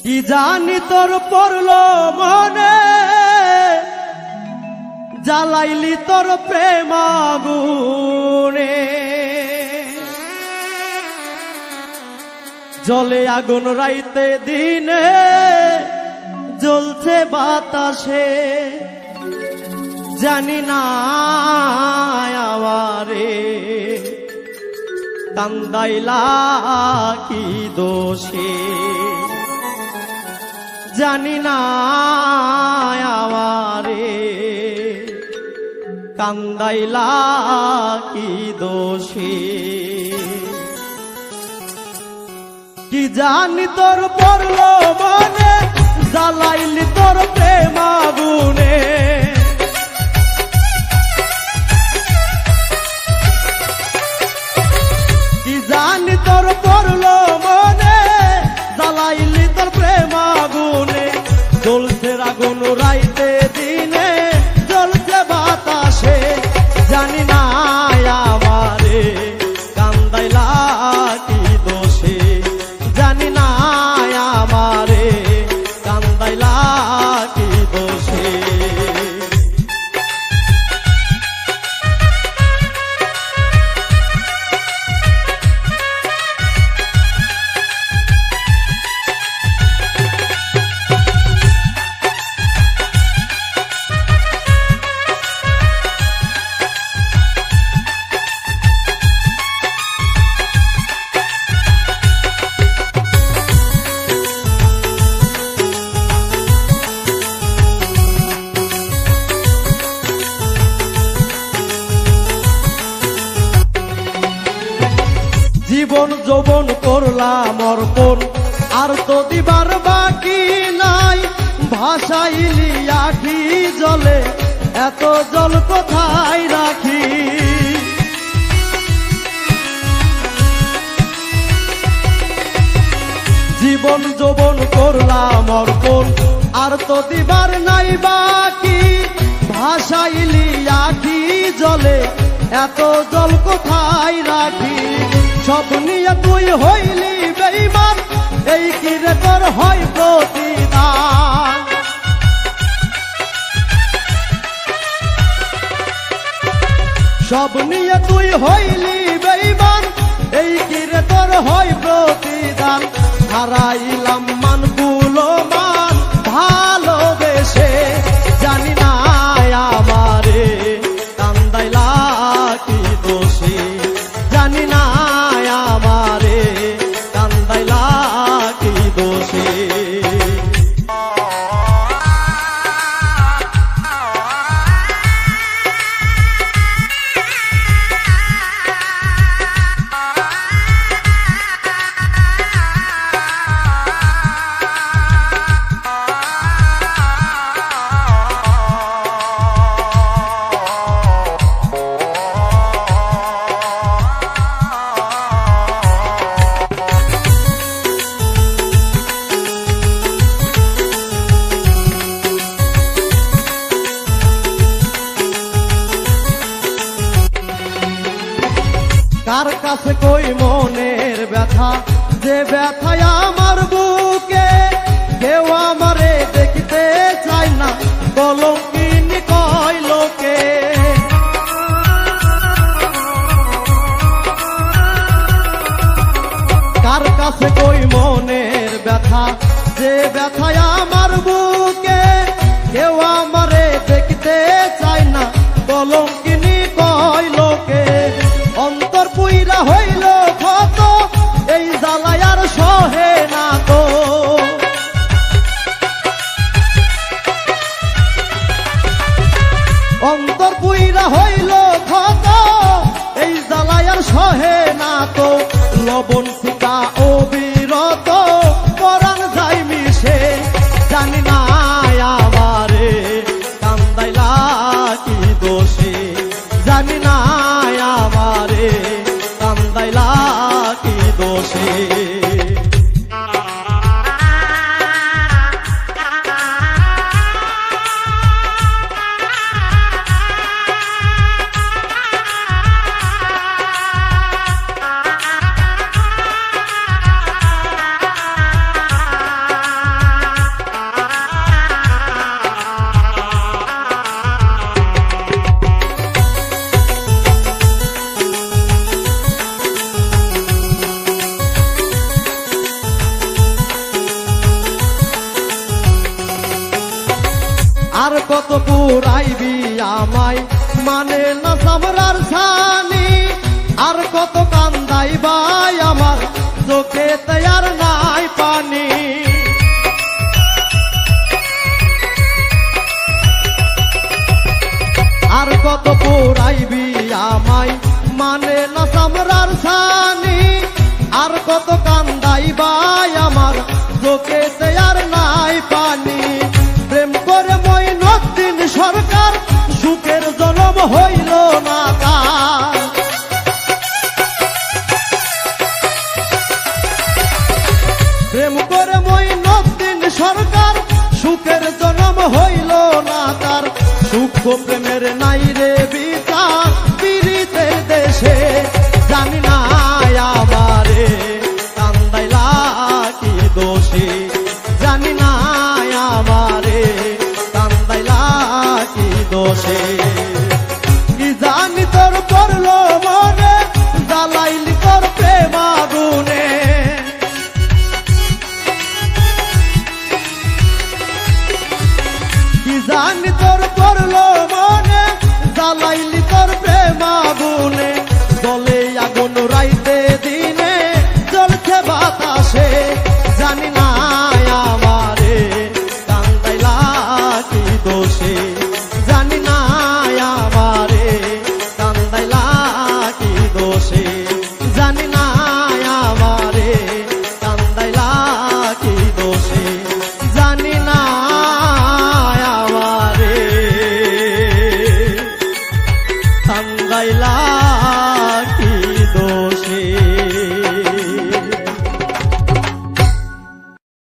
কি জানি তোর পড়লো মনে, জ্বালাইলি তোর প্রেম আগুনে। জলে আগুন রাইতে দিনে, জ্বলছে বাতাসে, জানি না আমারে কান্দাইলা কি দোষে, জানি না আমারে কান্দাইলা কি দোষে। কি জানি তোর পড়লো মনে, জ্বালাইলি তোর প্রেম আগুনে। কি জানি তোর পড়লো মনে, জ্বালাইলি তোর প্রেম আগুনে। জ্বলছে আগুন রাইতে দিনে, জ্বলছে বাতাসে, জানি না আমারে কান্দাইলা কি দোষে, জানি না আমারে কান্দাইলা কি দোষে। জীবন যৌবন করলাম অর্পণ, আর তো দিবার বাকি নাই। ভাসাইলি আখি জলে, এত জল কোথায় রাখি। জীবন যৌবন করলাম অর্পণ, আর তো দিবার নাই বাকি। ভাসাইলি আখি জলে, এত জল কোথায় রাখি। সব নিয়ে তুই হইলি বেঈমান, এই কি রে তোর হয় প্রতিদান। সব নিয়ে তুই হইলি বেঈমান, এই কি রে তোর হয় প্রতিদান। হারাইলাম মানগুলো মান ভালোবেসে, জানি না আমারে কান্দাইলা কি দোষে, জানি না আমারে কান্দাইলা কি দোষে। কার কাছে কই মনের ব্যথা, যে ব্যথায় আমার বুকে। কেউ আমারে দেখতে চায় না, কলঙ্কিনী কয় লোকে। কার কাছে কই মনের ব্যথা, যে ব্যথায় আমার বুকে। কেউ আমারে দেখতে চায় না, কলঙ্কিনী কয় লোকে। অন্তর পুইরা হইল ক্ষত, এই জ্বালায় আর সহে না তো। অন্তর পুইরা হইল ক্ষত, এই জ্বালায় আর সহে না তো। লবণ ফিকা অবিরত, পরাণ যাই মিশে, জানি না আমারে কান্দাইলা কি দোষে। আর কত পুরাইবি আমায় মানে না সামরার ছানি আর কত কান্দাইবাই আমার চোখে তৈয়ার নাই পানি আর কত পুরাইবি আমায় মানে না সামরার ছানি আর কত কান্দাইবাই আমার চোখে তৈয়ার নাই পানি প্রেম করে মঈনুদ্দিন সরকার সুখের জনম হইল না তার প্রেম করে মঈনুদ্দিন সরকার সুখের জনম হইল না তার সুখ প্রেমের নাই রে বিচার পীড়িতের দেশে জানি না আমারে কান্দাইলা কি দোষী জানি না আমারে কান্দাইলা কি দোষে কি জানি তোর পড়লো মনে জ্বালাইলি তোর প্রেম আগুনে কি জানি তোর পড়লো মনে জ্বালাইলি তোর প্রেম আগুনে জলে আগুন রাইতে দিনে জ্বলছে বাতাসে জানি না আমারে কান্দাইলা কি দোষে জানি না আমারে কান্দাইলা কি দোষে জানি না আমারে কান্দাইলা কি দোষে জানি না আমারে কান্দাইলা